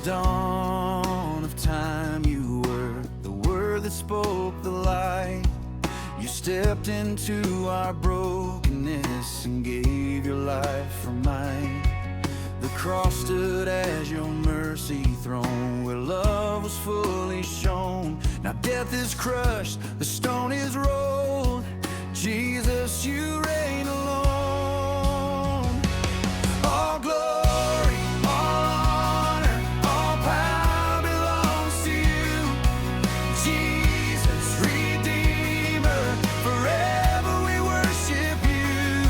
dawn of time, you were the word that spoke the light. You stepped into our brokenness and gave your life for mine. The cross stood as your mercy throne, where love was fully shown. Now death is crushed, the stone is rolled. Jesus, you reign alone. All glory, all honor, all power belongs to you. Jesus, Redeemer, forever we worship you.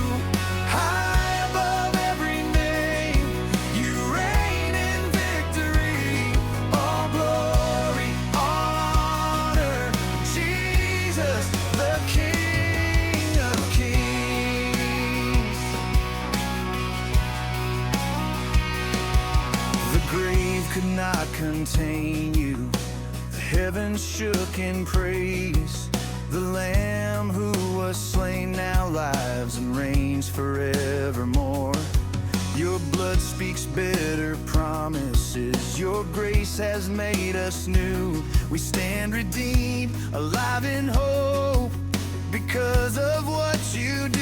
High above every name, you reign in victory. All glory, all honor, Jesus, the King of Kings. The grave could not contain you. The heavens shook in praise. The Lamb who was slain now lives and reigns forevermore. Your blood speaks better promises. Your grace has made us new. We stand redeemed, alive in hope, because of what you do.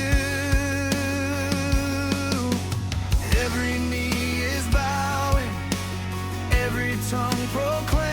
Every knee is bowing, every tongue proclaiming